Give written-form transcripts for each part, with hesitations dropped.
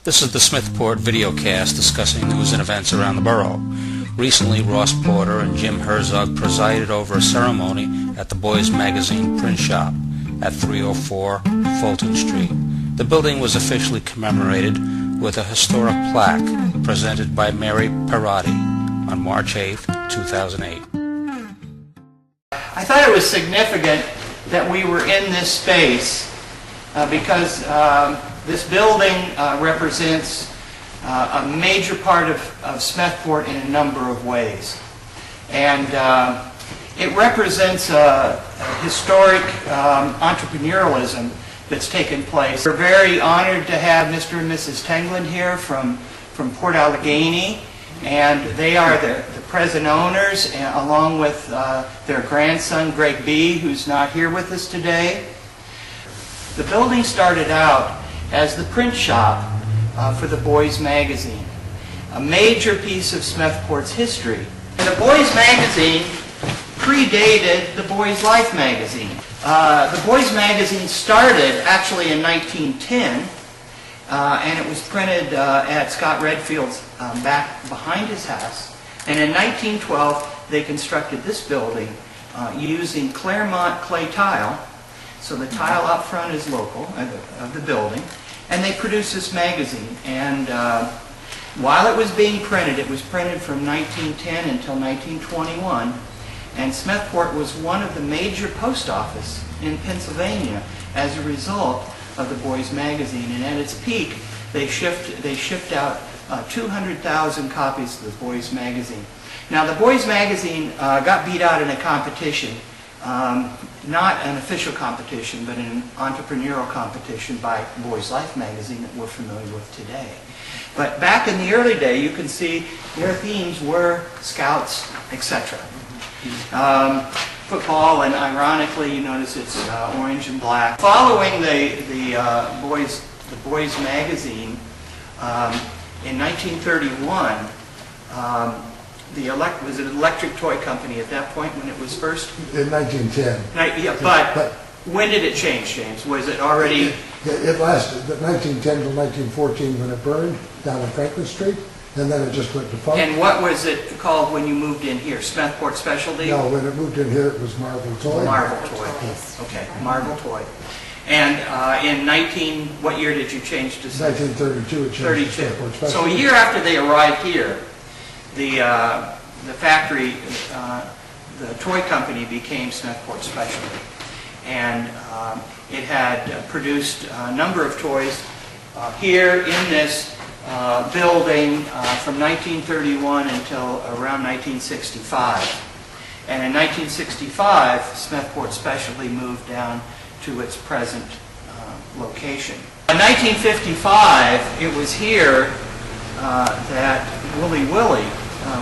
This is the Smethport videocast discussing news and events around the borough. Recently, Ross Porter and Jim Herzog presided over a ceremony at the Boys Magazine print shop at 304 Fulton Street. The building was officially commemorated with a historic plaque presented by Mary Pierotti on March 8, 2008. I thought it was significant that we were in this space because this building represents a major part of Smethport in a number of ways. And it represents a historic entrepreneurialism that's taken place. We're very honored to have Mr. and Mrs. Tengland here from Port Allegheny, and they are the present owners, along with their grandson, Greg B., who's not here with us today. The building started out as the print shop for the Boys Magazine, a major piece of Smethport's history. And the Boys Magazine predated the Boys Life magazine. The Boys Magazine started actually in 1910, and it was printed at Scott Redfield's back behind his house. And in 1912, they constructed this building using Claremont clay tile. So the tile up front is local of the building, and they produced this magazine. And while it was being printed, it was printed from 1910 until 1921, and Smethport was one of the major post offices in Pennsylvania as a result of the Boys Magazine. And at its peak, they shipped out 200,000 copies of the Boys Magazine. Now, the Boys Magazine got beat out in a competition, not an official competition, but an entrepreneurial competition by Boys Life magazine that we're familiar with today. But back in the early day, you can see their themes were scouts, etc. Football, and ironically, you notice it's orange and black. Following the Boys Magazine, in 1931, was it an electric toy company at that point when it was first? In 1910. Yeah, but when did it change, James? Was it already? It lasted 1910 to 1914 when it burned down on Franklin Street, and then it just went to Fulton. And what was it called when you moved in here? Smethport Specialty? No, when it moved in here, it was Marvel Toy. Marvel Toy. Okay, Marvel Toy. And what year did you change to? 1932. It changed to Smethport Specialty. So a year after they arrived here, the factory, the toy company became Smethport Specialty, and it had produced a number of toys here in this building from 1931 until around 1965. And in 1965, Smethport Specialty moved down to its present location. In 1955, it was here that Wooly Willy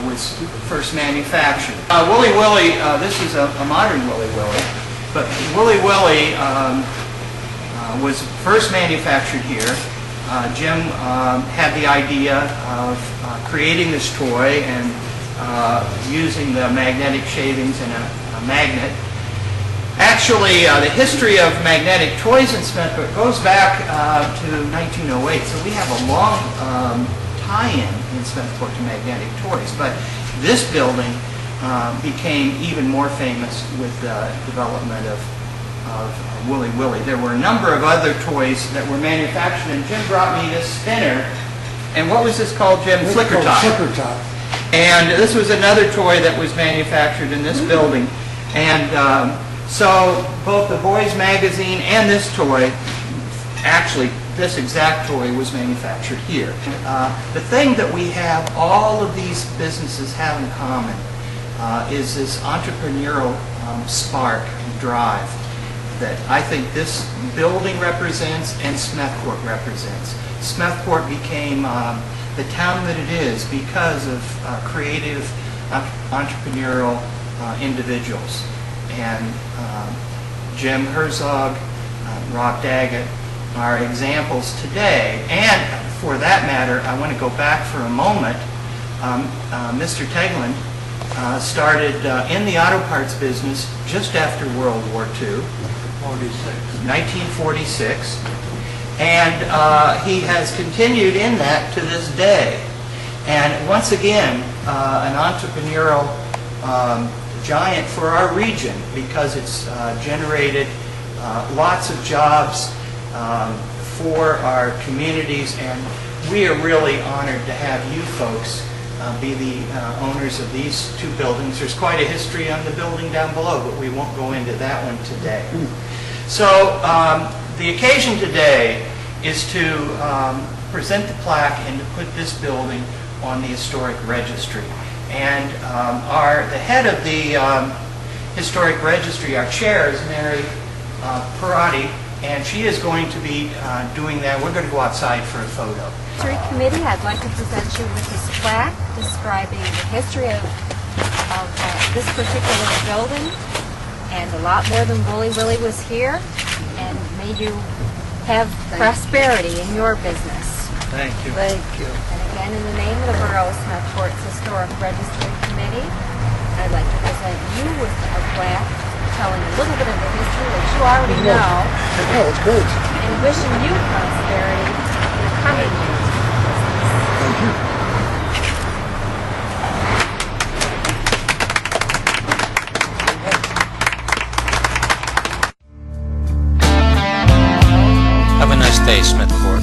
was first manufactured. Wooly Willy, this is a modern Wooly Willy, but Wooly Willy was first manufactured here. Jim had the idea of creating this toy and using the magnetic shavings and a magnet. Actually, the history of magnetic toys in Smethport goes back to 1908, so we have a long tie-in in Smethport to magnetic toys. But this building became even more famous with the development of Wooly Willy. There were a number of other toys that were manufactured, and Jim brought me this spinner. And what was this called, Jim? Flicker Top. Flicker Top. And this was another toy that was manufactured in this building. And so both the Boys Magazine and this toy, actually this exact toy, was manufactured here. The thing that we have, all of these businesses have in common is this entrepreneurial spark and drive that I think this building represents and Smethport represents. Smethport became the town that it is because of creative, entrepreneurial individuals. And Jim Herzog, Rob Daggett are examples today. And for that matter, I want to go back for a moment. Mr. Tengland started in the auto parts business just after World War II. 1946. And he has continued in that to this day. And once again, an entrepreneurial giant for our region, because it's generated lots of jobs for our communities, and we are really honored to have you folks be the owners of these two buildings. There's quite a history on the building down below, but we won't go into that one today. So the occasion today is to present the plaque and to put this building on the Historic Registry. And the head of the Historic Registry, our chair, is Mary Pierotti, and she is going to be doing that. We're going to go outside for a photo. History Committee, I'd like to present you with this plaque describing the history of this particular building, and a lot more than Wooly Willy was here, and may you have prosperity in your business. Thank you. Thank you. And again, in the name of the Borough of Smethport's Historic Registry Committee, I'd like to present you with a plaque telling a little bit of the history that you already know. Oh, it's great. And wishing you prosperity in the coming years. Thank you. Have a nice day, Smethport.